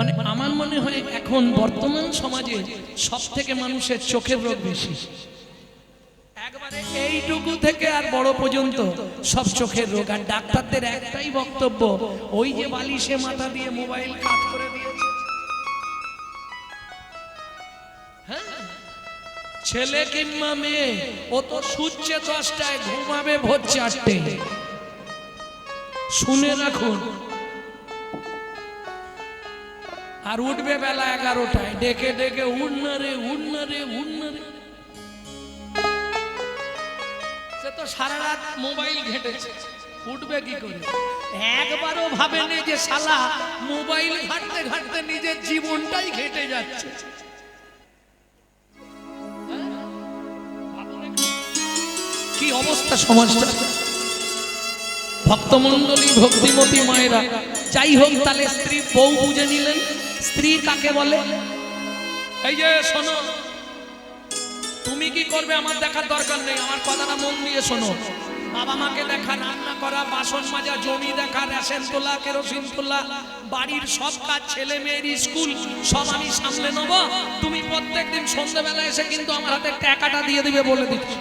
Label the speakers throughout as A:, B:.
A: মানে আমার মনে হয় এখন বর্তমান সমাজে সব থেকে মানুষের চোখের রোগ বেশি। একবারে এইটুকু থেকে আর বড় পর্যন্ত সব চোখের রোগ। আর ডাক্তারদের একটাই বক্তব্য, ওই যে বালিশে মাথা দিয়ে মোবাইল কাট করে দিয়েছে। হ্যাঁ, ছেলে কিংবা মেয়ে ও তো শুচ্ছে 10টায়, ঘুমাবে ভোর 4টে। শুনে রাখুন, আর উঠবে বেলা 11টায়, ডেকে ডেকে উঠনা রে উঠনা রে উঠনা রে। সে তো সারা রাত মোবাইল ঘেটেছে, উঠবে কি করে? একবারও ভাবেনি যে শালা মোবাইল ঘাটতে ঘাটতে নিজের জীবনটাই ঘেটে যাচ্ছে। কি অবস্থা সমাজটা! ভক্তমণ্ডলী, ভক্তিমতী মায়েরা, যাই হোক, তাহলে স্ত্রী বউ বুঝে নিলেন। স্ত্রী কাকে বলে? এই যে শোনো, তুমি কি করবে আমার দেখার দরকার নেই, আমার কথাটা মন দিয়ে শোনো। বাবা মাকে দেখা, রান্না করা, বাসন মাজা, জমি দেখা, রেশন তোলা, কেরোসিন তোলা, বাড়ির সব কাজ, ছেলে মেয়ের স্কুল সব আমি সামলে নেব। তুমি প্রত্যেকদিন সন্ধ্যাবেলা এসে কিন্তু আমার হাতে টাকাটা দিয়ে দিবে বলে দিচ্ছি।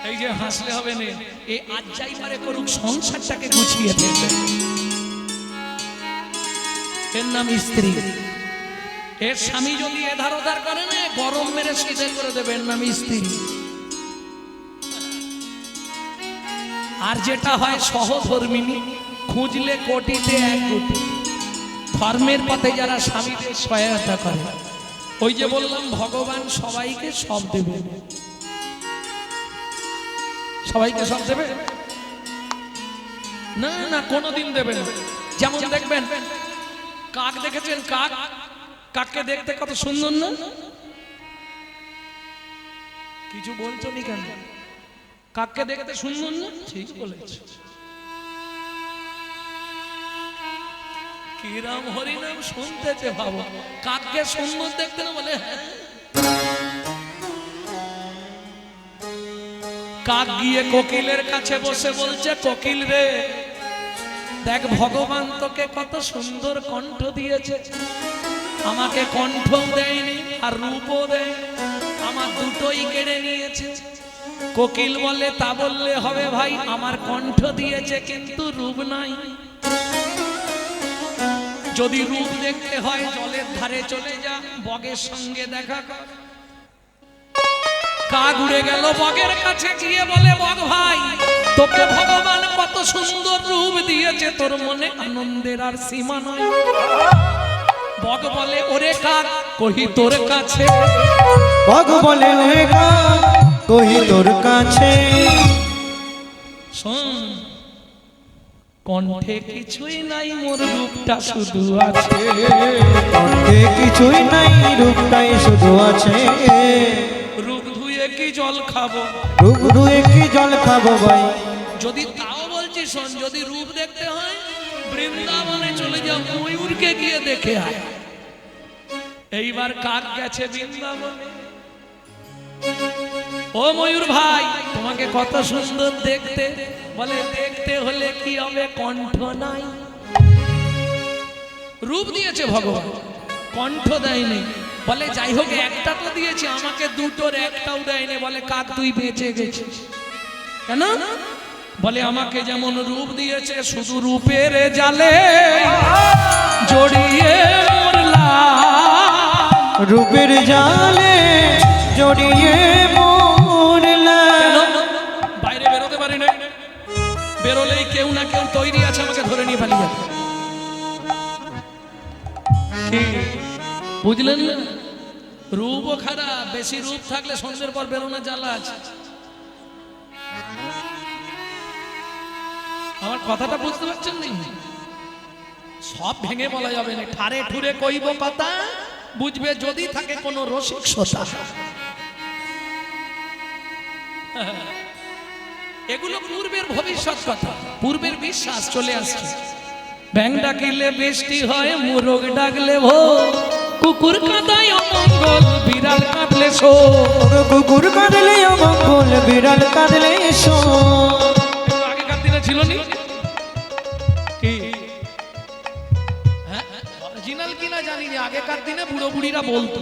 A: এই যে হাসলে হবে না, এই আজ যাই পারে করুক, সংসারটাকে গুছিয়ে ফেলবে। এর নাম স্ত্রী। এর স্বামী যদি এধার ওধার করে না, গরম মেরে সিধে করে দেবে, এর নাম স্ত্রী। আর যেটা হয় সহধর্মিনী, খুঁজলে কোটিতে এক কোটি। ধর্মের পথে যারা স্বামীদের সহায়তা করে, ওই যে বললাম ভগবান সবাইকে সব দেবে। সবাইকে সব দেবে না, না, কোনোদিন দেবে না। যেমন দেখবেন, কাক দেখেছেন? কাক, কাককে দেখতে কত সুন্দর না? কিছু বলছো নি কেন? কাককে দেখতে সুন্দর না? ঠিক বলেছ। কিরাম হরিনাম শুনতেছে ভাবো, কাককে সুন্দর দেখতে না বলে? হ্যাঁ। কাক গিয়ে কোকিলের কাছে বসে বলছে, কোকিল রে, দেখ ভগবান তোকে কত সুন্দর কণ্ঠ দিয়েছে, আমাকে কণ্ঠ দেয়নি আর রূপও দেয়, আমার দুটোই কেড়ে নিয়েছে। কোকিল বলে, তা বললে হবে ভাই, আমার কণ্ঠ দিয়েছে কিন্তু রূপ নাই। যদি রূপ দেখতে হয় জলের ধারে চলে যা, বগের সঙ্গে দেখা কর। কাক উড়ে গেল বগের কাছে, গিয়ে বলে, বগ ভাই, তোকে ভগবান কত সুন্দর রূপ দিয়েছে, তোর মনে আনন্দের আর সীমা নাই। বগ বলে, ওরে কাক, কহি তোর কাছে।
B: বগ বলে, ওরে কাক, কহি তোর কাছে।
A: শোন, কণ্ঠে কিছুই নাই, মোর রূপটা শুধু আছে।
B: কণ্ঠে কিছুই নাই, রূপটাই শুধু আছে।
A: রূপ ধুয়ে কি জল খাবো,
B: রূপ ধুয়ে কি জল খাবো ভাই।
A: যদি তাও বলছি শোন, যদি রূপ দেখতে হয় বৃন্দাবনে চলে যাও, ময়ূরকে গিয়ে দেখে আয়। এইবার কাক গেছে বৃন্দাবনে। ও ময়ূর ভাই, তোমাকে কত সুন্দর দেখতে। বলে, দেখতে হলে কি হবে, কণ্ঠ নাই। রূপ দিয়েছে ভগবান, কণ্ঠ দেয়নি। বলে, যাই হোক, একটা তো দিয়েছে, আমাকে দুটোর একটাও দেয়নি। বলে, কাক তুই বেঁচে গেছিস কেন? বলে, আমাকে যেমন রূপ দিয়েছে, শুধু রূপের জালে জড়িয়ে মরলাম।
B: রূপের জালে জড়িয়ে মরলাম।
A: বাইরে বেরোতে পারি না, বেরোলেই কেউ না কেউ তৈরি আছে আমাকে ধরে নিয়ে পালিয়ে যাবে। বুঝলেন না? রূপও খারাপ, বেশি রূপ থাকলে সন্ধ্যের পর বেরোনো জ্বালা আছে। আমার কথাটা বুঝতে পারছেন না? সব ভেঙে বলা যাবে না, ঠারে ঠুরে কইব কথা, বুঝবে যদি থাকে কোনো রসিকতা। এগুলো পূর্বের ভবিষ্যৎ কথা, পূর্বের বিশ্বাস চলে আসছে। ব্যাং ডাকিলে বৃষ্টি হয়, মোরগ ডাকলে ভোর, কুকুর কাঁদায় অমঙ্গল, বিড়াল কাঁদলে শোর।
B: কুকুর কাঁদলে অমঙ্গল, বিড়াল কাঁদলে শোর।
A: আগেকার দিনে ছিল নি কি? অরিজিনাল কিনা জানি না, আগেকার দিনে বুড়ো বুড়িরা বলতো।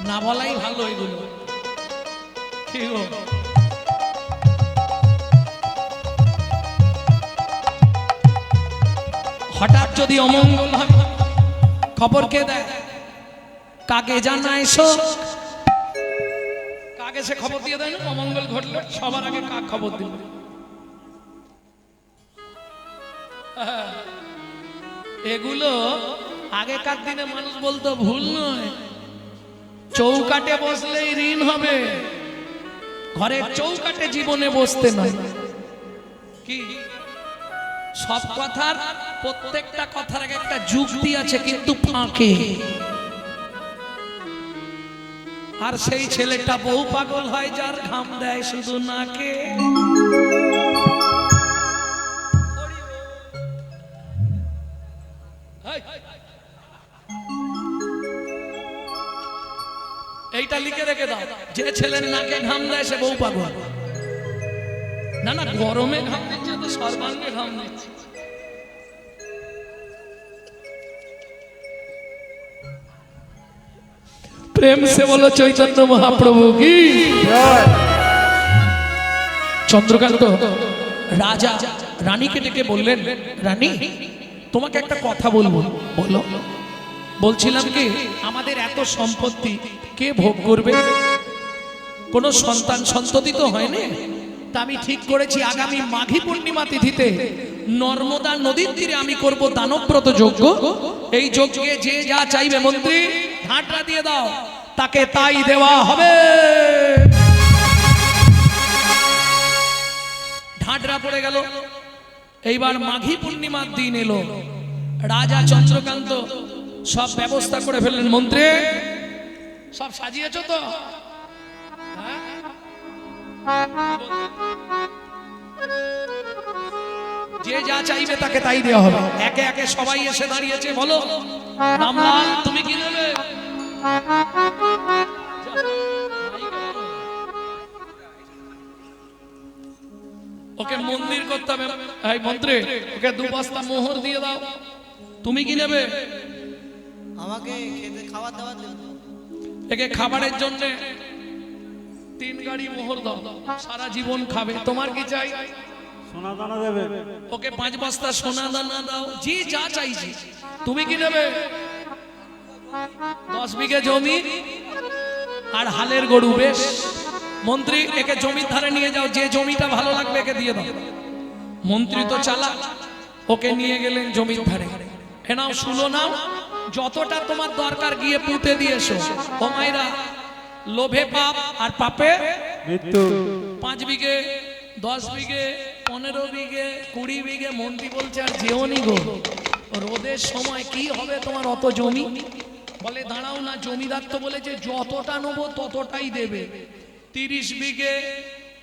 A: না বলাই ভালো এগুলো। কি গো? হঠাৎ যদি অমঙ্গল হয় খবর কে দেয়? কাকে জানায় শোক? কাকে সে খবর দিয়ে দেয় না? অমঙ্গল ঘটলে সবার আগে কাক খবর দিবে? এগুলো আগেকার দিনে মানুষ বলতো, ভুল নয়। চৌকাটে বসলেই ঋণ হবে, ঘরের চৌকাটে জীবনে বসতে নয়। কি সব কথার, প্রত্যেকটা কথার আগে একটা যুক্তি আছে, কিন্তু ফাঁকে। আর সেই ছেলেটা বউ পাগল হয় যার ঘাম দেয় শুধু নাকে। এইটা লিখে রেখে দাও, যে ছেলের নাকে ঘাম দেয় সে বউ পাগল। না না, গরমে ঘাম দিচ্ছে তো সর্বাঙ্গে ঘাম দিচ্ছে। প্রেম সে বলো চৈতন্য মহাপ্রভু কি। চন্দ্রকান্ত রাজা রানীকে ডেকে বললেন, রানী তোমাকে একটা কথা বলবো। বলো। বলছিলাম কি, আমাদের এত সম্পত্তি কে ভোগ করবে? কোনো সন্তান সন্ততি তো হয়নি। তা আমি ঠিক করেছি আগামী মাঘী পূর্ণিমা তিথিতে নর্মদা নদীর তীরে আমি করব দানব্রত যজ্ঞ। এই যজ্ঞে যে যা চাইবে মন্ত্রী ঝাঁটরা দিয়ে দাও, তাকে তাই দেওয়া হবে। ঝাঁটরা পড়ে গেল। এইবার মাঘী পূর্ণিমার দিন এলো। রাজা চন্দ্রকান্ত সব ব্যবস্থা করে ফেললেন। মন্ত্রী সব সাজিয়েছো তো? যে যা চাইবে তাকে তাই দেওয়া হবে। একে একে সবাই এসে দাঁড়িয়েছে। বলো রামলাল তুমি কি নেবে? ওকে মন্দির করতে হবে। এই মন্ত্রী ওকে 2 বস্তা মোহর দিয়ে দাও। তুমি কি নেবে?
B: আমাকে খেতে খাবার দাবার দেবে।
A: একে খাবারের জন্য 3 গাড়ি মোহর দাও, সারা জীবন খাবে। তোমার কি চাই?
C: সোনা দানা দেবে।
A: ওকে 5 বস্তা সোনা দানা দাও। যে যা চাইছি। তুমি কি নেবে? 10 বিঘে জমি আর হালের গরু। বেশ মন্ত্রী একে জমির ধারে নিয়ে যাও, যে জমিটা ভালো লাগবে একে দিয়ে দাও। মন্ত্রী তো চালাক, ওকে নিয়ে গেলেন জমির ধারে। এ নাও শুলো নাও, যতটা তোমার দরকার গিয়ে পুঁতে দিয়েছো। ও মাইরা, লোভে পাপ আর পাপে
C: মৃত্যু।
A: 5 বিঘে 10 বিঘে 15 বিঘে 20 বিঘে। মন্ত্রী বলছে আর যেওনি গো, রোদের সময় কি হবে তোমার অত জমি? বলে দাঁড়াও না, জমিদার তো বলেছে যতটা নেবো ততটাই দেবে। 30 বিঘে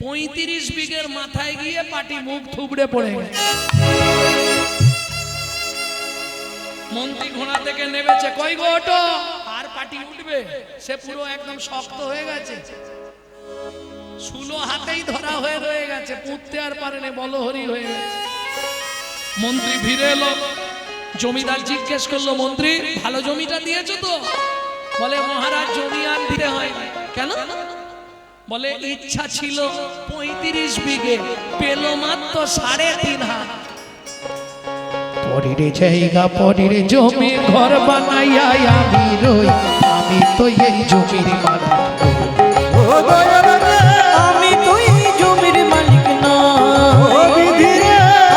A: 35 বিঘের মাথায় গিয়ে পাটি মুখ থুবড়ে পড়ে গেছে। মন্ত্রী ঘোড়া থেকে নেমেছে, কই গো ওটো, আর পাটি উঠবে? সে পুরো একদম শক্ত হয়ে গেছে, শুলো হাতেই ধরা হয়ে রয়ে গেছে, পুঁততে আর পারেনি, বলহরি হয়ে গেছে। মন্ত্রী ফিরে এলো। জমিদার জিজ্ঞেস করলো, মন্ত্রী ভালো জমিটা দিয়েছো তো? বলে মহারাজ জমি আর দিতে হয়নি। কেন? বলে ইচ্ছা ছিল 35 বিঘে, পেল মাত্র 3.5 হাত। পরের জায়গা পরের জমি ঘর বানাইয়া আমি রই, আমি তো এই জমির মালিক।
B: ও দয়াল রে, আমি তো এই জমির মালিক না। ও বিধি রে,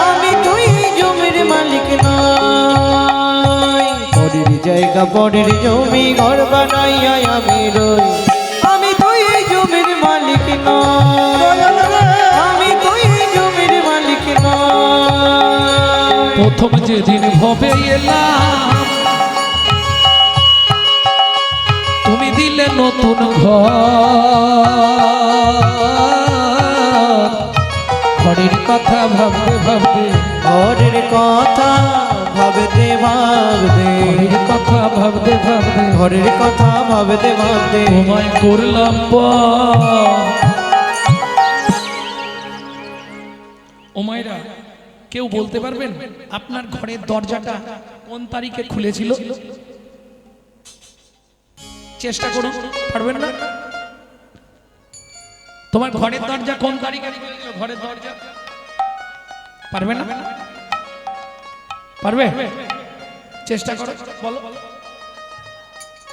B: আমি তো এই জমির মালিক না। পরের জায়গা পরের জমি ঘর বানাইয়া আমি রই, আমি তো এই জমির মালিক না। দয়াল রে, আমি তো এই জমির মালিক না।
A: প্রথম যেদিন ভবে এলাম তুমি দিলে নতুন ঘর, ঘরের কথা ভাবতে ভাবতে,
B: ঘরের কথা ভাবতে ভাবতে,
A: ঘরের কথা ভাবতে ভাবতে,
B: ঘরের কথা ভাবতে ভাবতে
A: তোমায় করলাম ও মাইরা কেউ বলতে পারবেন আপনার ঘরের দরজাটা কোন তারিখে খুলেছিল? চেষ্টা করুন, পারবেন না? তোমার ঘরের দরজা কোন তারিখে খুলেছিল? ঘরের দরজা পারবে না? পারবে? চেষ্টা করো, বলো।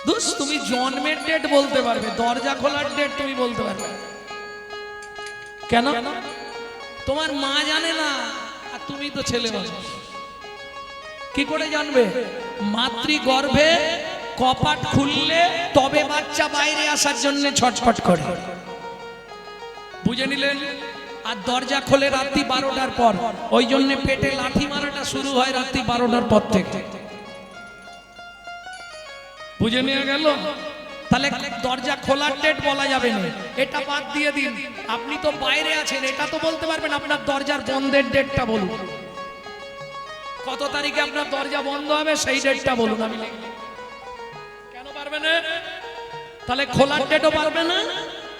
A: দোস্ত, তুমি জন্মের ডেট বলতে পারবে, দরজা খোলার ডেট তুমি বলতে পারবে না। কেন? তোমার মা জানে না, আর তুমি তো ছেলে মানুষ, কি করে জানবে? মাতৃগর্ভে কপাট খুললে তবে বাচ্চা বাইরে আসার জন্য ছটফট করে, বুঝে নিলেন? আর দরজা খোলে রাত্রি 12টার পর, ওই জন্য পেটে লাঠি মারাটা শুরু হয় রাত্রি 12টার পর থেকে, বুঝে নিয়ে গেল? তাহলে দরজা খোলার ডেট বলা যাবে না, এটা বাদ দিয়ে দিন। আপনি তো বাইরে আছেন, এটা তো বলতে পারবেন। আপনার দরজার বন্ধের ডেটটা বলুন, কত তারিখে আপনার দরজা বন্ধ হবে সেই ডেটটা বলুন। আমি কেন পারবে না? তাহলে খোলার ডেটও পারবে না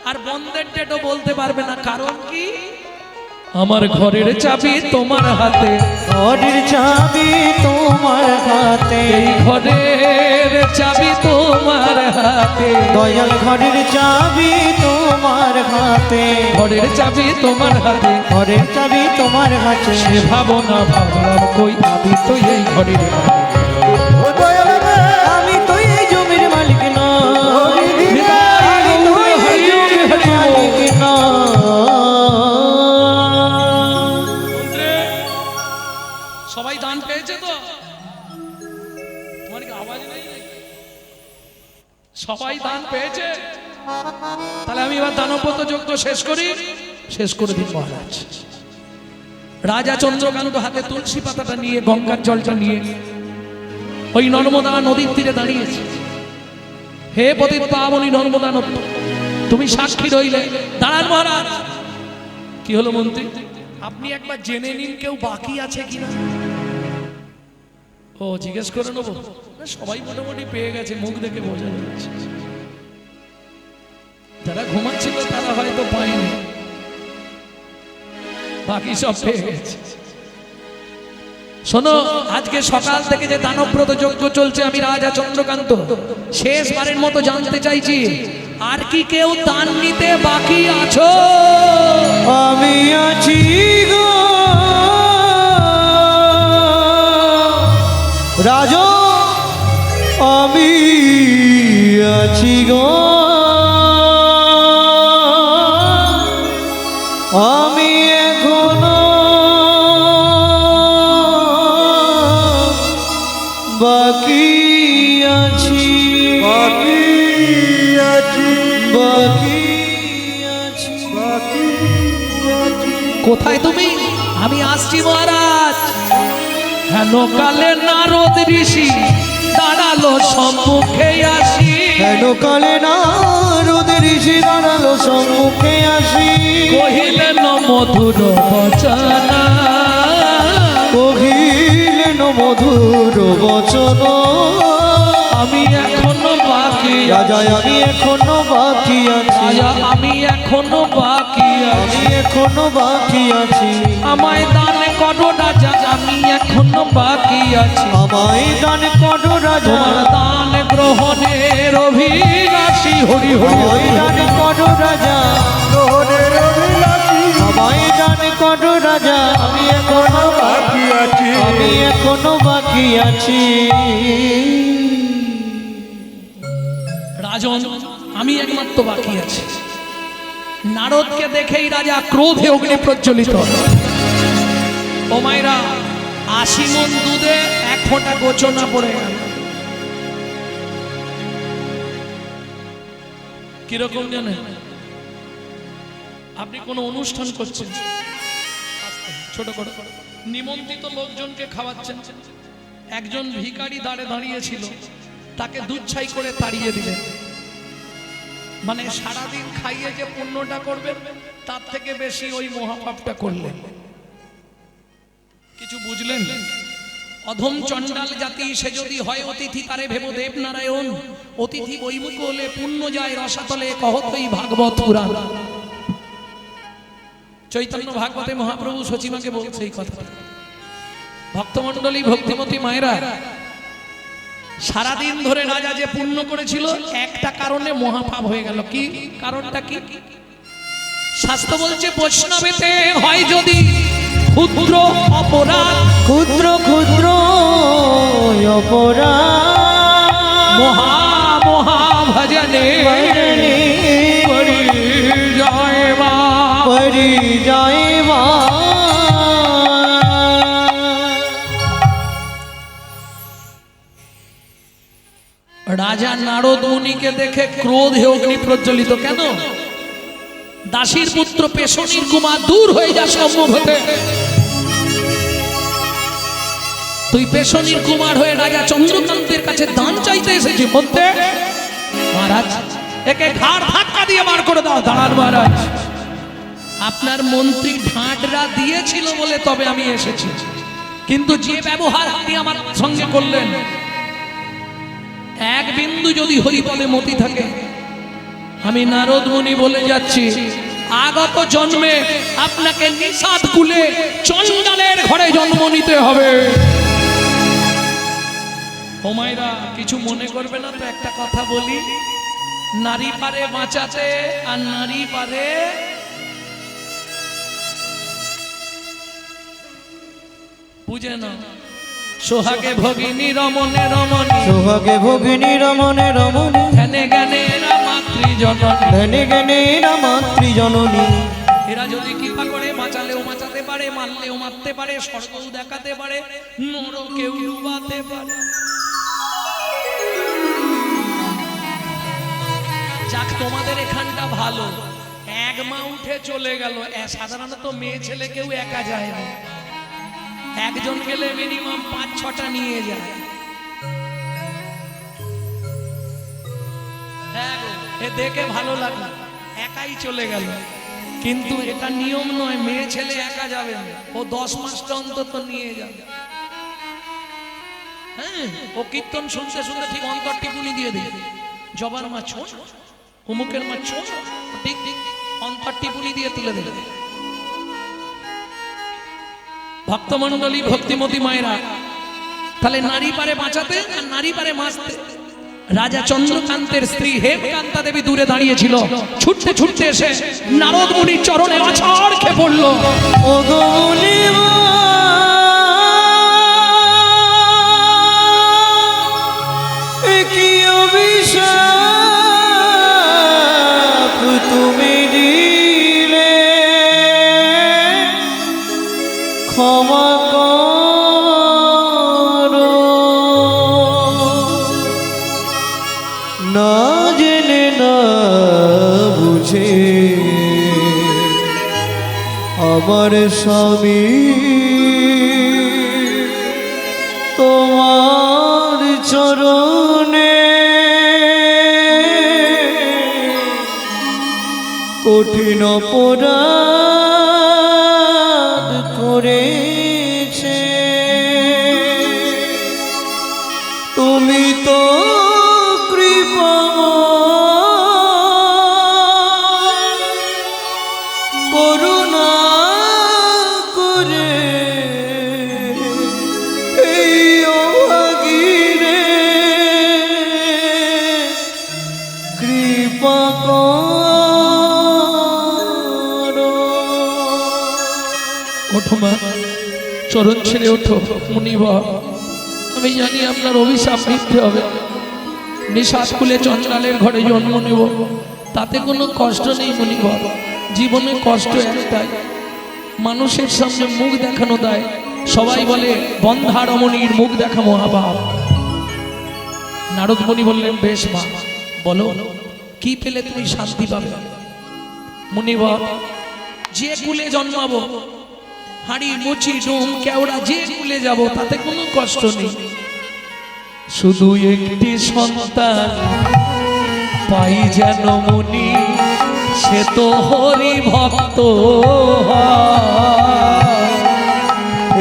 A: আর বন্ধের ডেটও বলতে পারবে না। কারণ কি? আমার ঘরের চাবি তোমার হাতে,
B: ঘরের চাবি তোমার হাতে,
A: এই ঘরের চাবি তোমার হাতে,
B: দয়াল ঘরের চাবি তোমার হাতে,
A: ঘরের চাবি তোমার হাতে,
B: ঘরের চাবি তোমার হাতে।
A: সে ভাবনা ভাবলাম কই, আমি তো এই ঘরের মালিক।
B: ও দয়াল রে, আমি তো এই জমির মালিক না, আমি তো এই জমির মালিক না।
A: সবাই দান পেয়েছে তো? তোমার কি আওয়াজ নেই? সবাই দান পেয়েছে? তাহলে আমি এবার দানব্রত যজ্ঞ শেষ করি, শেষ করে দিন মহারাজ। রাজা চন্দ্রকান্ত হাতে তুলসী পাতাটা নিয়ে, গঙ্গার জলটা নিয়ে ওই নর্মদা নদীর তীরে দাঁড়িয়েছে। হে পতিত পাবনী নর্মদা নদী, তুমি সাক্ষী রইলে। দাঁড়ান মহারাজ। কি হলো মন্ত্রী? আপনি একবার জেনে নিন কেউ বাকি আছে কিনা। ও জিজ্ঞেস করে নেবো? সবাই মোটামুটি পেয়ে গেছে, মুখ দেখে বোঝা যাচ্ছে। যারা ঘুমাচ্ছিল তারা হয়তো পায়নি, বাকি সব পেয়ে গেছে। শোনো, আজকে সকাল থেকে যে দানব্রত যজ্ঞ চলছে, আমি রাজা চন্দ্রকান্ত শেষবারের মতো জানতে চাইছি, আর কি কেউ দান নিতে বাকি আছো?
B: আমি আছি গো রাজা, আমি আছি গো, আমি এখনো বাকি আছি, বাকি আছি, বাকি আছি, বাকি আছি।
A: কোথায় তুমি? আমি আসছি মহারাজ। হেন কালে নারদ ঋষি দাঁড়ালো সম্মুখে আসি,
B: হেন কালে নারদ ঋষি দাঁড়ালো সম্মুখে আসি,
A: কহিলেন মধুর বচনা,
B: কহিলেন মধুর বচন।
A: আমি এখনো বাকি
B: রাজা, আমি এখনো বাকি আছি,
A: রাজা, আমি এখনো বাকি
B: আমি
A: আছি।
B: এখনো বাকি আছি,
A: আমায় দান করো রাজা, আমি এখনো বাকি আছি।
B: আমায় দান করো রাজা,
A: তোমার দান গ্রহণের অভিলাষী। হরি হরি
B: আমায় দান করো রাজা, আমায় দান করো রাজা, আমি এখনো বাকি আছি, আমি এখনো বাকি আছি।
A: রাজন, আমি একমাত্র বাকি আছি। নারদকে দেখেই রাজা ক্রোধে অগ্নি প্রজ্বলিত। ও মায়েরা, 80 মণ দুধে 1 ফোঁটা গোচনা পড়ে গেল। কিরকম জানেন? আপনি কোনো অনুষ্ঠান করছেন, ছোট করে নিমন্ত্রিত লোকজনকে খাওয়াচ্ছেন, একজন ভিখারি দাঁড়িয়েছিল, তাকে দুধ ছাই করে তাড়িয়ে দিলেন। মানে সারাদিন খাইয়ে যে পুণ্যটা করবেন, তার থেকে বেশি ওই মহাপাপটা করলেন। কিছু বুঝলেন? অধম চণ্ডাল জাতি সে যদি হয় অতিথি, তারে ভেব দেবনারায়ণ। অতিথি বৈমুখ হলে পুণ্য যায় রসাতলে, কহতই ভাগবত পুরাণ। চৈতন্য ভাগবতে মহাপ্রভু সচিমাকে বলছে এই কথা। ভক্তমণ্ডলী ভক্তিমতী মায়েরা, সারাদিন ধরে রাজা যে পুণ্য করেছিল একটা কারণে মহাপাপ হয়ে গেল। কি কারণটা কি? শাস্ত্র বলছে বৈষ্ণবেতে হয় যদি ক্ষুদ্র অপরাধ,
B: ক্ষুদ্র ক্ষুদ্র অপরাধ
A: মহা মহা ভজনে
B: ভজনে
A: পরিজয়বা
B: পরিজয়বা।
A: রাজা নারদ মুনিকে দেখে ক্রোধে অগ্নি প্রজ্বলিত। কেন? দাসীর পুত্র পেশনির কুমার, দূর হয়ে যা সম্মুখ হতে। তুই পেশনির কুমার হয়ে রাজা চন্দ্রকান্তের কাছে দান চাইতে এসেছি বলতে? মহারাজ, একে ঘাড় ধাক্কা দিয়ে বার করে দাও। দাঁড়ান মহারাজ, আপনার মন্ত্রী ঢাঁটরা দিয়েছিল বলে তবে আমি এসেছি, কিন্তু যে ব্যবহার আপনি আমার সঙ্গে করলেন, এক বিন্দু যদি হরিপদে মতি থাকে, আমি নারদ মুনি বলে যাচ্ছি আগত জন্মে আপনাকে নিষাদ কুলে চন্ডালের ঘরে জন্ম নিতে হবে। ও মায়েরা, কিছু মনে করবে না তো, একটা কথা বলি। নারী পারে বাঁচাতে আর নারী পারে বুঝে না। সোহাগে ভগিনী রমণে রমণী,
B: সোহাগে ভগিনী রমণে রমণী,
A: ধ্যানে জ্ঞানে এরা মাতৃজননী,
B: ধ্যানে জ্ঞানে এরা মাতৃজননী।
A: এরা যদি কৃপা করে বাঁচালেও বাঁচাতে পারে, মারলেও মারতে পারে, স্বর্গও দেখাতে পারে, নরকেও ডুবাতে পারে। যাক, তোমাদের এখানটা ভালো, এক মা উঠে চলে গেল। সাধারণত মেয়ে ছেলে কেউ একা যায় না, একজন গেলে মিনিমাম 5-6টা নিয়ে যায়। হ্যাঁ গো, এ দেখে ভালো লাগলো, একাই চলে গেল। কিন্তু এটা নিয়ম নয়, মেয়ে ছেলে একা যাবে না, ও 10 মাসটা অন্তত নিয়ে যাবে। হ্যাঁ, ও কীর্তন শুনতে শুনতে ঠিক অন্তর টিপুনি দিয়ে দেবে। জবার মা ছোট, অমুকের মা ছোট, ঠিক ঠিক অন্তর টিপুনি দিয়ে তুলে দেবে। ভক্তমণ্ডলী ভক্তিমতী মায়েরা, তাহলে নারী পারে বাঁচাতে আর নারী পারে মাসতে। রাজা চন্দ্রকান্তের স্ত্রী হেমকান্তা দেবী দূরে দাঁড়িয়েছিল, ছুটতে ছুটতে এসে নারদ মুনির চরণে আছাড় খেয়ে পড়ল।
B: ও গো মুনিমা, এ কি অভিশাপ তুমি দিলে, ক্ষমা করো। না জেনে না বুঝে আমার স্বামী তোমার চরণে কঠিন অপরাধ করেছে। তুমি তো করুণা করে এই অভাগীরে কৃপা করো।
A: ওঠো মা, চরণ ছেড়ে ওঠো। মুনিবর, আমি জানি আপনার অভিশাপ মিথ্যে হবে, নিষাদ কুলে চন্ডালের ঘরে জন্ম নেব, তাতে কোনো কষ্ট নেই মুনিবর। জীবনে কষ্ট একটাই, মানুষের সামনে মুখ দেখানো দেয়। সবাই বলে বন্ধা রমণীর মুখ দেখা মহাপাপ। নারদ মুনি বললেন, বেশ মা, বলো কি পেলে তুমি শান্তি পাবে? মুনিবর, যে কুলে জন্মাবো, হাড়ি মুচি ডোম কেওড়া, যে কুলে যাব তাতে কোনো কষ্ট নেই। শুধু একটি সন্তান পাই যেন মুনি, সে তো হরি ভক্ত।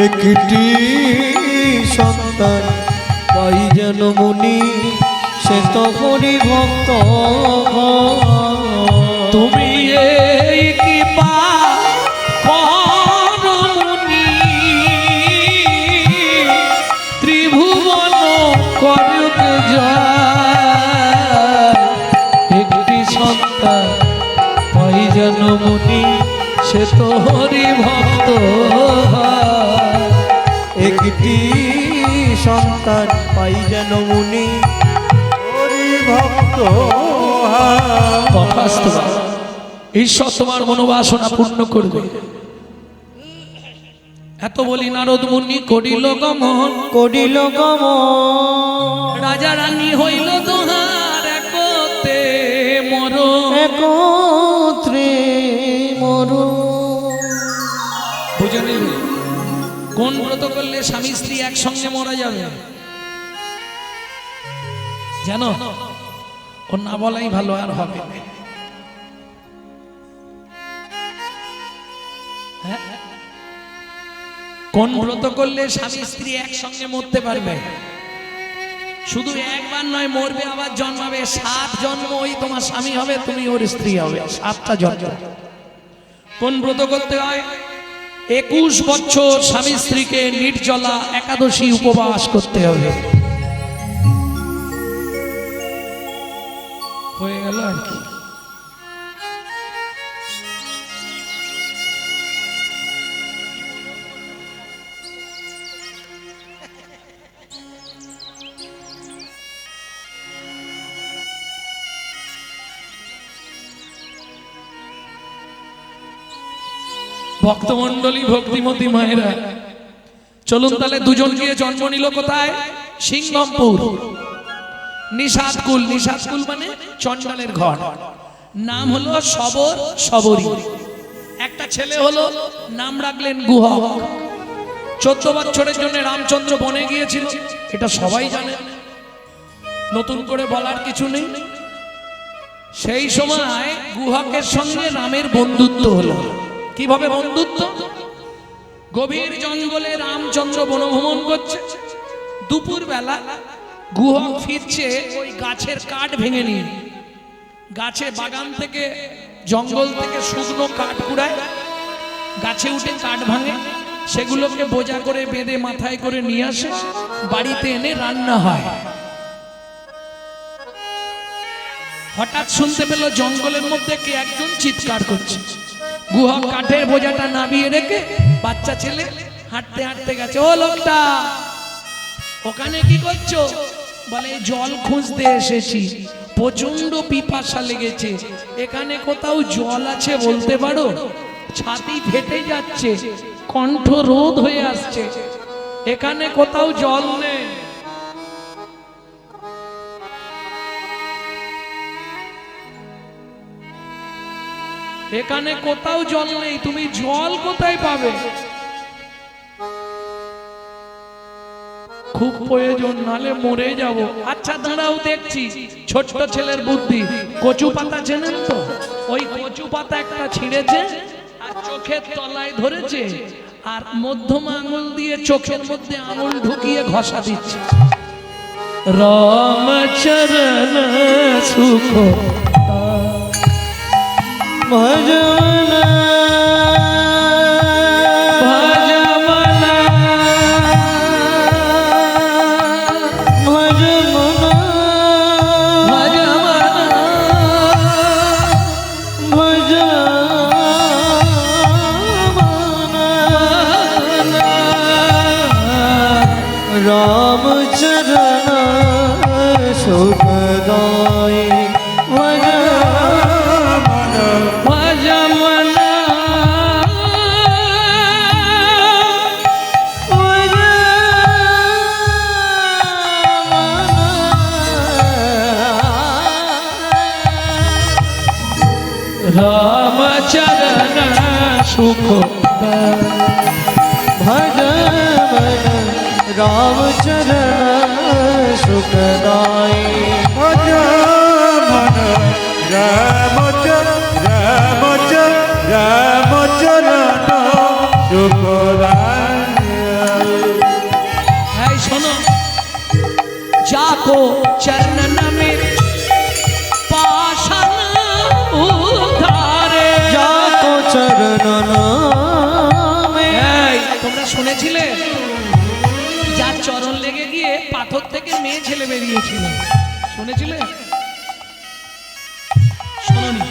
B: একটি সন্তান পাই যেন মুনি, সে তো হরি ভক্ত।
A: তুমি এই কৃপা করো মুনি,
B: সন্তান পাই যেন মুনি।
C: হরি ভক্ত
A: তথাস্তু বাবা। ঈশ্বর তোমার মনোবাসনা পূর্ণ করবে। এত বলি নারদ মুনি করিল গমন,
B: করিল গমন,
A: রাজা রানী হইল দোহার একতে মরণ।
B: একত্রে মরণ।
A: বুঝে নিলে কোন ব্রত করলে স্বামী স্ত্রী একসঙ্গে মারা যাবে জানো? ও না বলাই ভালো, আর হবে না। হ্যাঁ? কোন ব্রত করলে স্বামী স্ত্রী একসঙ্গে মরতে পারবে? শুধু একবার নয়, মরবে আবার জন্মাবে। 7 জন্ম ওই তোমার স্বামী হবে, তুমি ওর স্ত্রী হবে। 7টা জন্ম। কোন ব্রত করতে হয়? 21 বছর স্বামী স্ত্রীকে নির্জলা একাদশী উপবাস করতে হবে। হয়ে গেল আর কি। ভক্তমণ্ডলী, ভক্তিমতী মায়েরা, চলুন তাহলে দুজন গিয়ে জন্ম নিল কোথায়? সিংহমপুর নিষাদকুল। নিষাদকুল মানে চণ্ডালের ঘর। নাম হলো সবর, সবরী। একটা ছেলে হলো, নাম রাখলেন গুহক। 14 বছরের জন্য রামচন্দ্র বনে গিয়েছিল, এটা সবাই জানে, নতুন করে বলার কিছু নেই। সেই সময় গুহকের সঙ্গে রামের বন্ধুত্ব হলো। কিভাবে বন্ধুত্ব? গভীর জঙ্গলে রামচন্দ্র বনভ্রমণ করছে। দুপুর বেলা গুহক ফিরছে ওই গাছের কাঠ ভেঙে নিয়ে। গাছে বাগান থেকে, জঙ্গল থেকে শুকনো কাঠ কুড়ায়, গাছে উঠে কাঠ ভাঙে, সেগুলোকে বোঝা করে বেঁধে মাথায় করে নিয়ে আসে, বাড়িতে এনে রান্না হয়। হঠাৎ শুনতে পেল জঙ্গলের মধ্যে কে একজন চিৎকার করছে। গুহক কাঠের বোঝাটা নামিয়ে রেখে বাচ্চা ছেলে হাঁটতে হাঁটতে গেছে। ও লোকটা, ওখানে কি করছো? বলে জল খুঁজতে এসেছি, প্রচন্ড পিপাসা লেগেছে। এখানে কোথাও জল আছে বলতে পারো? ছাতি ফেটে যাচ্ছে, কণ্ঠ রোধ হয়ে আসছে, এখানে কোথাও জল নেই। এখানে কোথাও জল নেই, তুমি জল কোথায় পাবে? খুব প্রয়োজন, নালে মরে যাব। আচ্ছা দাঁড়াও দেখছি। ছোট্ট ছেলের বুদ্ধি। কচু পাতা চেনেন তো? ওই কচু পাতা একটা ছিঁড়েছে আর চোখের তলায় ধরেছে, আর মধ্যমা আঙুল দিয়ে চোখের মধ্যে আঙুল ঢুকিয়ে ঘষা দিচ্ছে। রামচরণ সুখ
B: ভজন রামচরণ সুখদায়
A: রামচরণ সুখ
B: ভজন রামচরণ সুখদায়
C: রামচরণ সুখদায়।
A: এই শোনো, যাকো চরণ में पाषाण उद्धारे।
B: যাকো চরণ নামে।
A: এই তোমরা শুনেছিলে যার চরণ লেগে গিয়ে পাথর থেকে মেয়ে ছেলে বেরিয়েছিল? শুনেছিলে? শোনোনি?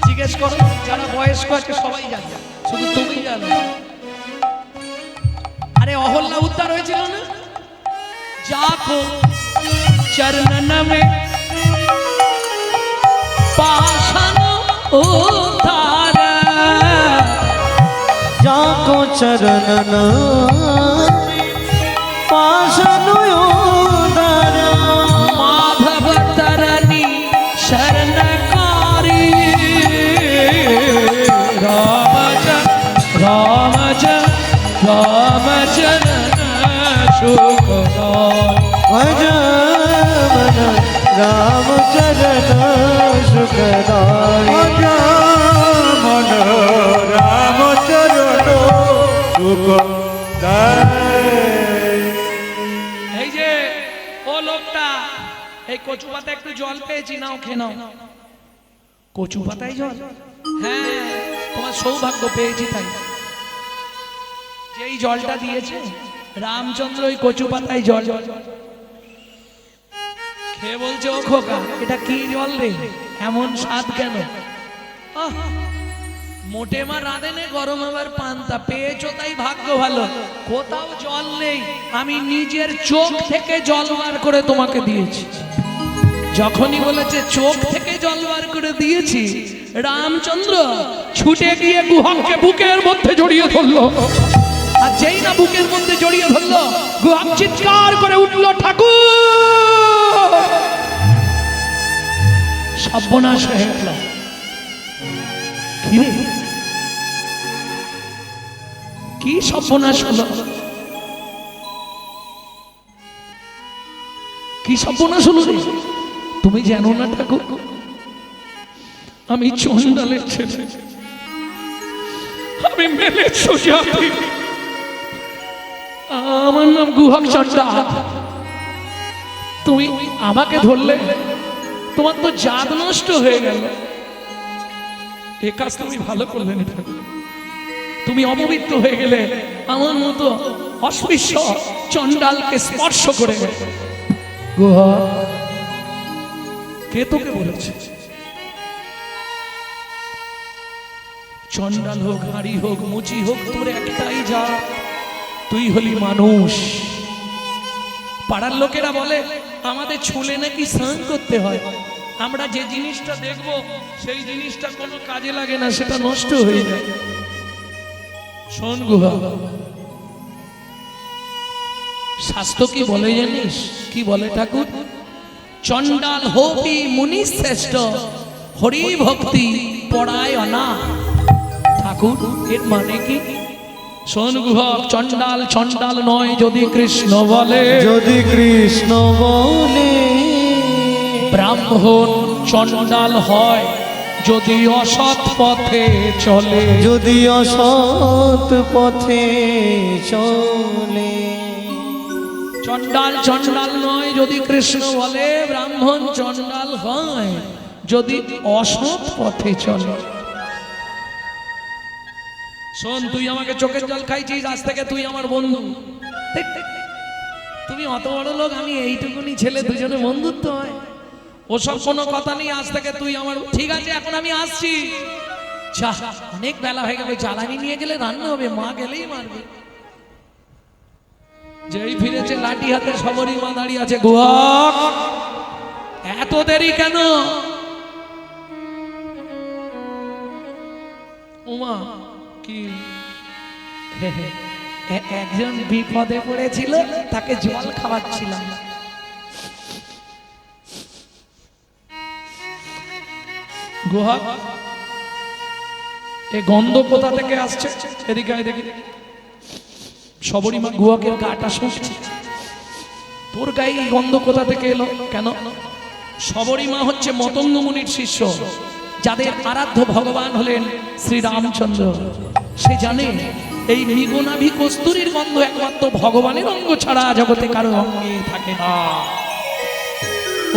A: জিজ্ঞেস করো, যারা বয়স্ক আছে সবাই জানে, শুধু তুমি জানো। আরে অহল্যা উদ্ধার হয়েছিল না, যাকো চরণ মে পাষাণ উদ্ধার,
B: যাকো চরণ পাষাণ উদ্ধার,
A: মাধব তরণী শরণকারী, রাম চরণ সুখদায়।
B: ভজ মন রাম চরণ সুখদায়,
C: মন রামচরণ সুখদায়।
A: এই যে ও লোকটা, এই কচু পাতা একটু জল পেয়েছি, নাও খেয়ে নাও। কচু পাতায় জল? হ্যাঁ, তোমার সৌভাগ্য পেয়েছি তাই। যেই জলটা দিয়েছে রামচন্দ্র ওই কচু পাতায় জল খেয়ে বলছে, ও খোকা এটা কি জল রে, এমন স্বাদ কেন? আহ, মোটে মা রাঁধেনে গরম আবার পান্তা, পেয়েছো তাই ভাগ্য ভালো। কোথাও জল নেই, আমি নিজের চোখ থেকে জল বার করে তোমাকে দিয়েছি। যখনই বলেছে চোখ থেকে জল বার করে দিয়েছি, রামচন্দ্র ছুটে গিয়ে গুহককে বুকের মধ্যে জড়িয়ে ধরলো। আর যেই না বুকের মধ্যে জড়িয়ে ধরলো, গুহক চিৎকার করে উঠলো, ঠাকুর! সর্বনাশ হয়ে গেল। কি রে, কি সর্বনাশ হলো? কি সর্বনাশ হলো রে? তুমি জানো না ঠাকুর, আমি চন্ডালের ছেলে, আমি মেলে সুজাতি, আমার নাম গুহক চন্ডাল। তুমি আমাকে ধরলে, তোমার তো জাত নষ্ট হয়ে গেল। এ কাজ তুমি ভালো করলে না ঠাকুর, তুমি অপবিত্র হয়ে গেলে, আমার মতো অস্পৃশ্য চন্ডালকে স্পর্শ করে গেলে। গুহক, কে তোকে বলেছে? চন্ডাল হোক, হাড়ি হোক, মুচি হোক, তোর একটাই যা, তুই হলি মানুষ। পাড়ার লোকেরা বলে আমাদের ছুলে নাকি স্নান করতে হয়। আমরা যে জিনিসটা দেখব সেই জিনিসটা কোনো কাজে লাগে না, সেটা নষ্ট হয়ে যায়। শোন গুহা, শাস্ত্র কি বলে জানিস? কি বলে ঠাকুর? চন্ডাল হোপি মুনি শ্রেষ্ঠ, হরি ভক্তি পড়ায় না। ঠাকুর এর মানে কি? শোন গুহক, চন্ডাল চন্ডাল নয় যদি কৃষ্ণ বলে,
B: যদি কৃষ্ণ বলে,
A: ব্রাহ্মণ চন্ডাল হয় যদি অসৎ পথে চলে,
B: যদি অসৎ পথে চলে।
A: চন্ডাল চন্ডাল নয় যদি কৃষ্ণ বলে, ব্রাহ্মণ চন্ডাল হয় যদি অসৎ পথে চলে। শোন, তুই আমাকে চোখের জল খাইছিস, আজ থেকে তুই আমার বন্ধু। তুমি অত বড় লোক, আমি এইটুকুনি ছেলে, দুজনে বন্ধুত্ব হয়, ওসব কোনো কথা নেই। আজ থেকে তুই আমার। ঠিক আছে, এখন আমি আসছি। অনেক বেলা হয়ে গেল, জ্বালানি নিয়ে গেলে রান্না হবে, মা গেলেই মারবে। যেই ফিরেছে লাঠি হাতে সবরই মা দাঁড়িয়ে আছে। গুহক, এত দেরি কেন? উমা কি একজন বিপদে পড়েছিল, তাকে জল খাওয়াচ্ছিলাম। গুহা, এ গন্ধ কোথা থেকে আসছে? এদিকে দেখি। সবরী মা গুহকের গাটা শুষছে। তোর গায়ে এই গন্ধ কোথা থেকে এলো? কেন? সবরী মা হচ্ছে মতঙ্গ মুনির শিষ্য, যাদের আরাধ্য ভগবান হলেন শ্রী রামচন্দ্র। সে জানে এই মৃগনাভি কস্তুরীর গন্ধ একমাত্র ভগবানের অঙ্গ ছাড়া জগতে কারো অঙ্গে থাকে না।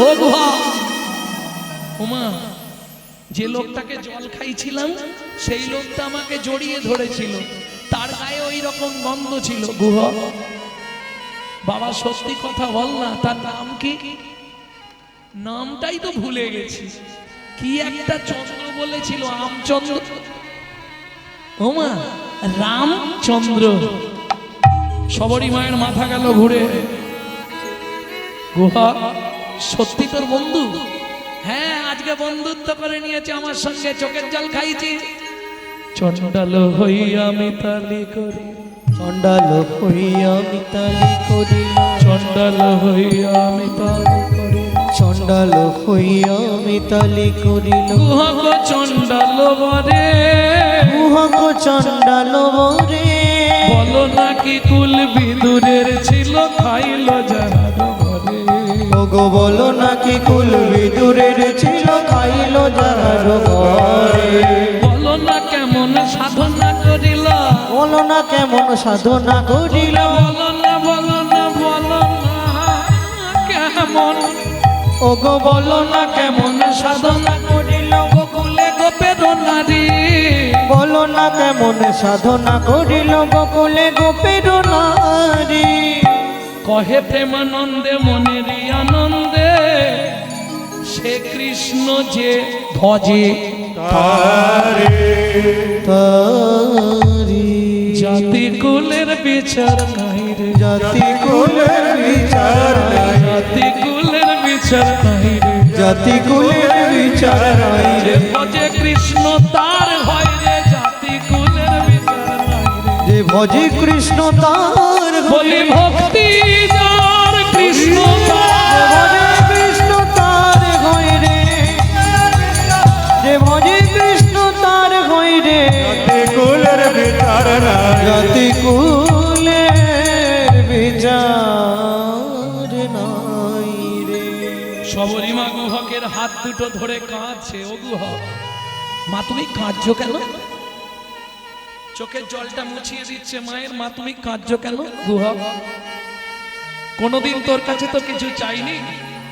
A: ও গুহা, ওমা, যে লোকটাকে জল খাইছিলাম সেই লোকটা আমাকে জড়িয়ে ধরেছিল, তার গায়ে ওই রকম গন্ধ ছিল। গুহা, বাবা সত্যি কথা বল না, তার নাম কি? নামটাই তো ভুলে গেছি। কি একটা চন্দ্র বলেছিল, আমচন্দ্র। ওমা, রামচন্দ্র। সবরই মায়ের মাথা গেল ঘুরে। গুহা সত্যি তোর বন্ধু? হ্যাঁ, আজকে বন্ধুত্ব করে নিয়েছে আমার সঙ্গে, চোখের জল খাইছি। চণ্ডাল হইয়া মিতালি করি,
B: চণ্ডাল হইয়া মিতালি করিল,
A: চণ্ডাল হইয়া মিতালি করি,
B: চণ্ডাল হইয়া মিতালি করিল।
A: গুহক চণ্ডাল বরে,
B: গুহক চণ্ডাল বরে,
A: বলো নাকি কুল বিদুরের ছিল, খাইল যাহার ঘরে।
B: ওগো বলো নাকি কুল বিদুরের ছিল, খাইল যাহার ঘরে।
A: বলো না কেমন সাধনা করিল,
B: বলো না কেমন সাধনা করিল,
A: বলো না, বলো না, বলো না কেমন,
B: ওগো বলো না কেমন সাধনা করিল,
A: বকুলে গোপের নারী।
B: বলো না কেমন সাধনা করিল, বকুলে গোপের নারী।
A: কহে প্রেমানন্দে মনের আনন্দে, সে কৃষ্ণ যে ভজে
C: তারে
B: তারি।
A: জাতি কুলের বিচার নাই রে,
B: জাতি কুলের বিচার নাই,
A: জাতি কুলের বিচার নাই রে,
B: জাতি কুলের বিচার নাই
A: যে
B: রে।
A: ভজে কৃষ্ণ তার হয় রে, জাতি কুলের বিচার নাই রে।
B: যে ভজে কৃষ্ণ তার
A: বলি ভক্তি যার কৃষ্ণ তার,
B: ভজে কৃষ্ণ তার হয় রে, যে ভজে কৃষ্ণ তার হয় রে।
C: কুলের বিচার নাই,
B: জাতি কুলের বিচার নাই রে।
A: সবরীমা গুহকের হাত দুটো ধরে কাঁদছে। ও গুহ, মা তুমি কাঁদছো কেন? চোখের জলটা মুছিয়ে দিচ্ছে মায়ের। মা তুমি কাঁদছো কেন? গুহ, কোনোদিন তোর কাছে তো কিছু চাইনি,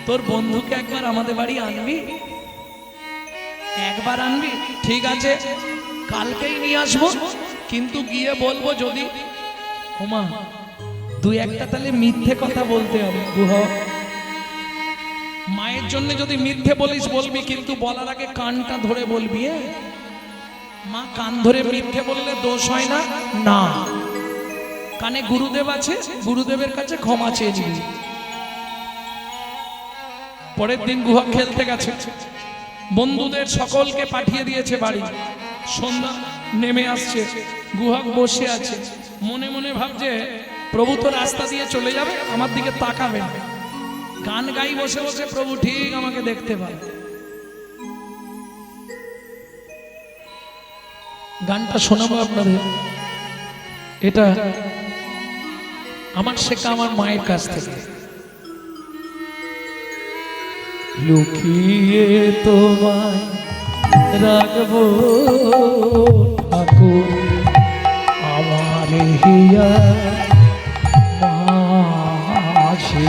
A: তোর বন্ধুকে একবার আমাদের বাড়ি আনবি, একবার আনবি। ঠিক আছে, কালকেই নিয়ে আসবো, কিন্তু গিয়ে বলবো যদি ওমা দুই একটা তাহলে মিথ্যে কথা বলতে হবে। গুহ, মায়ের জন্য যদি মিথ্যে বলিস বলবি, কিন্তু বলার আগে কানটা ধরে বলবি। মা কান ধরে মিথ্যে বললে দোষ হয় না? না, কানে গুরুদেব আছে, গুরুদেবের কাছে ক্ষমা চেয়ে নিবি। পরের দিন গুহা খেলতে গেছে, বন্ধুদের সকলকে পাঠিয়ে দিয়েছে বাড়ি। সন্ধ্যা নেমে আসছে, গুহক বসে আছে, মনে মনে ভাবছে প্রভু তো রাস্তা দিয়ে চলে যাবে, আমার দিকে তাকাবে না। গান গাই বসে বসে, প্রভু ঠিক আমাকে দেখতে পায়। গানটা শোনাবো আপনাদের, এটা আমার শেখা আমার মায়ের কাছ থেকে। লুকিয়ে তোমায় রাখবো ঠাকুর, আমার হিয়া মাঝে।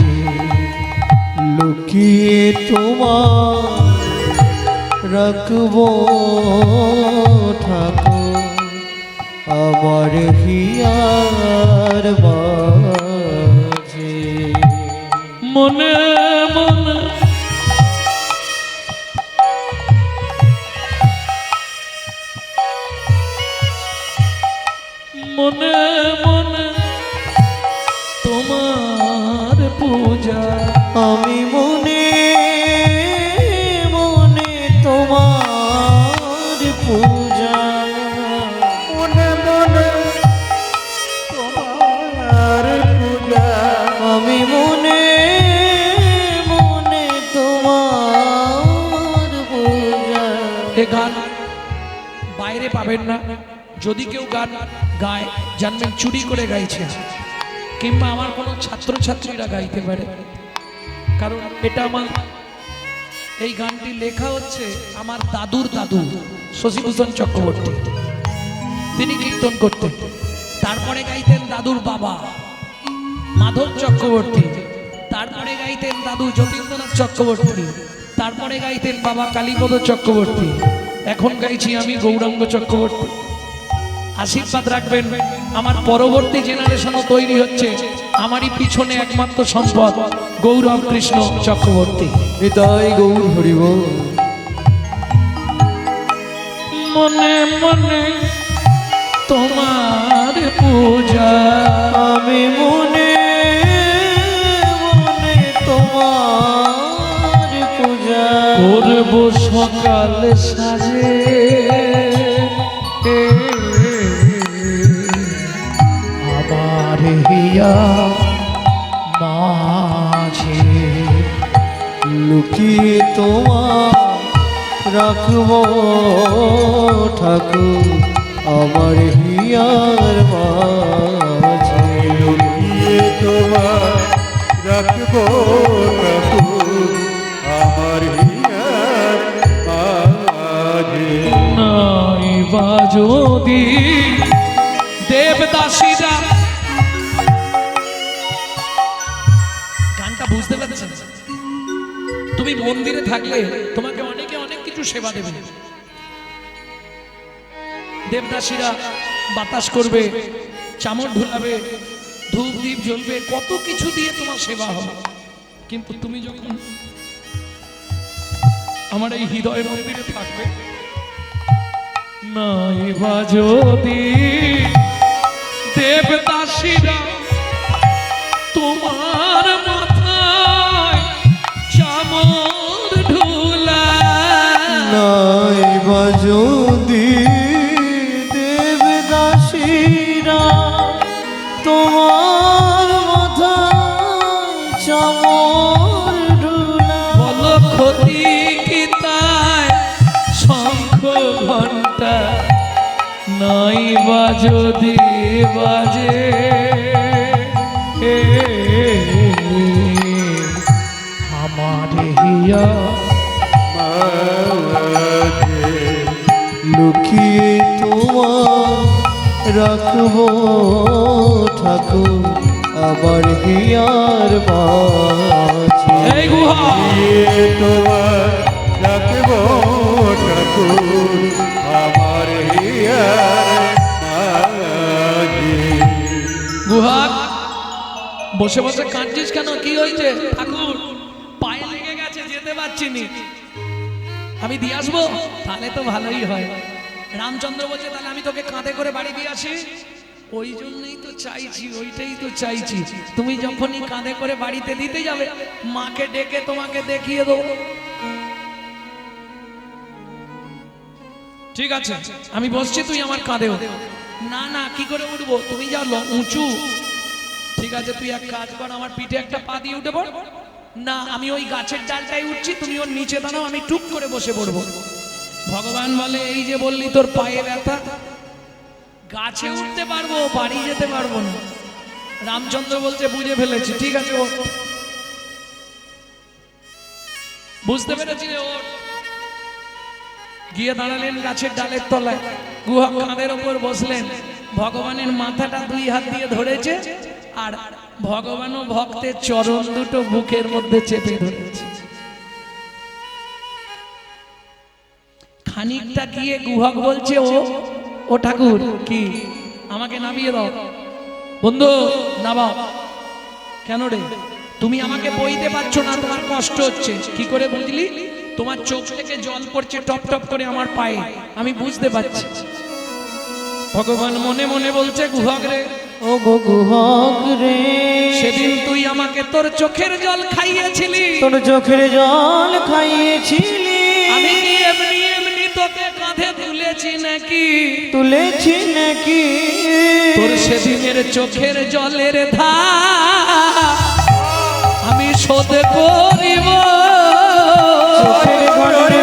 B: লুকিয়ে তোমার রাখবো ঠাকুর, আমার হিয়ার মাঝে।
A: মনে মনে মনে মনে তোমার পূজা,
B: আমি মনে মনে তোমার পূজা,
C: মনে মনে তোমার পূজা,
B: আমি মনে মনে তোমার পূজা।
A: এ গান বাইরে পাবেন না। যদি কেউ গান গায় জানবেন চুরি করে গাইছে, কিংবা আমার কোনো ছাত্রছাত্রীরা গাইতে পারে, কারণ এটা আমার, এই গানটি লেখা হচ্ছে আমার দাদুর দাদু শশীভূষণ চক্রবর্তী। তিনি কীর্তন করতেন, তারপরে গাইতেন দাদুর বাবা মাধব চক্রবর্তী, তারপরে গাইতেন দাদু যতীন্দ্রনাথ চক্রবর্তী, তারপরে গাইতেন বাবা কালীপদ চক্রবর্তী, এখন গাইছি আমি গৌরাঙ্গ চক্রবর্তী। আশীর্বাদ রাখবেন, আমার পরবর্তী জেনারেশনও তৈরি হচ্ছে, আমারই পিছনে একমাত্র সম্পদ গৌরব কৃষ্ণ চক্রবর্তী।
B: নিতাই গৌর হরিব।
A: মনে মনে তোমার পূজা,
B: আমি মনে মনে তোমার পূজা
A: করব সকাল সাজে আমার হিয়া মাঝে
B: লুকিয়ে তোমার রাখবো ঠাকুর আমার হিয়ার মাঝে
C: লুকিয়ে তোমার রাখবো ঠাকুর আমার হিয়ার মাঝে।
A: নাই বা যদি দেবদাসীরা, গানটা বুঝতে পারছেন? তুমি মন্দিরে থাকলে তোমাকে অনেকে অনেক কিছু সেবা দেবে। দেবদাসীরা বাতাস করবে, চামড় ঢুলাবে, ধূপ দ্বীপ জ্বলবে, কত কিছু দিয়ে তোমার সেবা হবে। কিন্তু তুমি যখন আমার এই হৃদয় মন্দিরে থাকবে, নাই বা যদি দেবদাসীরা তোমার মাথায় চামর ঢুলা,
B: নাই বা যদি দেবদাসীরা তোমার মাথায় চামর ঢুলা
A: বলো ক্ষতি কি তাই শঙ্খ ঘন্টা নাই বা যদি বাজে আমার হিয়া
C: মাঝে
B: লুকিয়ে তোমার রাখবো ঠাকুর আবার হিয়ার মাঝে
A: এই গুহা
C: লুকিয়ে তোমার রাখবো ঠাকুর আমার হিয়ার মাঝে।
A: গুহা বসে বসে কাঁদছিস কেন? কি হয়েছে? ঠাকুর পায়ে লেগে গেছে, যেতে পারছি নি। আমি দিয়ে আসবো? তাহলে তো ভালোই হয়। রামচন্দ্র বলছে তাহলে আমি তোকে কাঁধে করে বাড়ি দিয়ে আসি। ওই জন্যই তো চাইছি, ওইটাই তো চাইছি। তুমি যখনই কাঁধে করে বাড়িতে দিতে যাবে, মাকে ডেকে তোমাকে দেখিয়ে দেবো। ঠিক আছে, আমি বসছি, তুই আমার কাঁধে ওঠ। না না, কি করে উঠবো? তুমি যা উঁচু। ঠিক আছে, তুই এক কাজ কর, আমার পিঠে একটা পা দিয়ে উঠে পড়। না, আমি ওই গাছের ডালটাই উঠছি, তুমি ওর নিচে দাঁড়াও, আমি টুক করে বসে পড়বো। ভগবান বলে এই যে বললি তোর পায়ে ব্যথা, গাছে উঠতে পারবো, বাড়ি যেতে পারবো না। রামচন্দ্র বলছে বুঝে ফেলেছি, ঠিক আছে ওঠ। বুঝতে পেরেছি রে, ওঠ। গিয়ে দাঁড়ালেন গাছের ডালের তলায়, গুহা কাঁধের ওপর বসলেন। ভগবানের মাথাটা দুই হাত দিয়ে ধরেছে, আর ভগবানও ভক্তের চরণ দুটো বুকের মধ্যে চেপে ধরেছে। খানিকটা গিয়ে গুহক বলছে ও ঠাকুর, কি আমাকে নামিয়ে দাও। বন্ধু নামাও। কেন রে? তুমি আমাকে বইতে পারছো না, তোমার কষ্ট হচ্ছে। কি করে বুঝলি? তোমার চোখ থেকে জল পড়ছে টপ টপ করে আমার পায়ে, আমি বুঝতে পারছি। ভগবান মনে মনে বলছে গুহক রে,
B: ও গো গুহক রে,
A: সেদিন তুই আমাকে তোর চোখের জল খাইয়েছিলি,
B: তোর চোখের জল খাইয়েছিলি,
A: আমি কি এমনি এমনি তোকে কাঁধে তুলেছি নাকি?
B: তুলেছি নাকি?
A: তোর সেদিনের চোখের জলের ধার আমি শোধ করিব,
B: চোখের ঘরে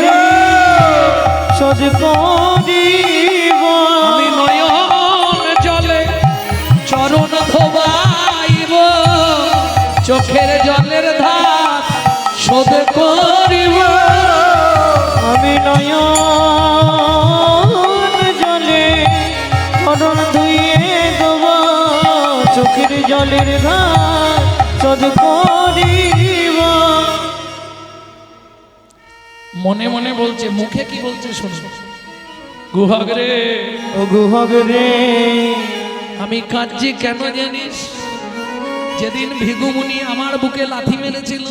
B: শোধ করিব,
A: আমি নয়ন জলে চরণ ধোবাইব, চোখের জলের ধার শোধ করিব,
B: আমি নয়ন জলে চরণ ধুইয়ে দেব, চোখের জলের ধার শোধ করিব।
A: মনে মনে বলছে, মুখে কি বলছে শোনো। গুহক রে,
B: ও গুহক রে,
A: আমি কাঁদছি কেন জানিস? যেদিন ভিগুমুনি আমার বুকে লাথি মেরেছিল,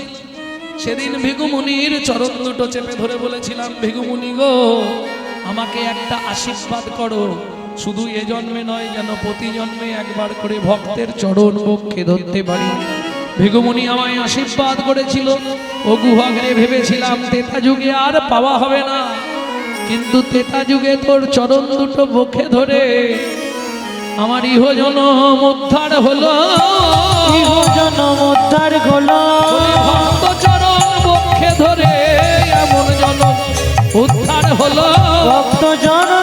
A: সেদিন ভিগুমুনির চরণ দুটো চেপে ধরে বলেছিলাম, ভিগুমুনি গো আমাকে একটা আশীর্বাদ করো, শুধু এ জন্মে নয়, যেন প্রতি জন্মে একবার করে ভক্তের চরণ বক্ষে ধরতে পারি। ভিগুমুনি আমায় আশীর্বাদ করেছিল, ও গুহাগরে ভেবেছিলাম তেতা যুগে আর পাওয়া হবে না, কিন্তু তেতা যুগে তোর চরণ দুটো বক্ষে ধরে আমার ইহ জনম উদ্ধার হলো।
B: ইহ জনম উদ্ধার হলো।
A: ভক্ত চরণ বক্ষে ধরে এমন জনম উদ্ধার হলো।
B: ভক্ত জন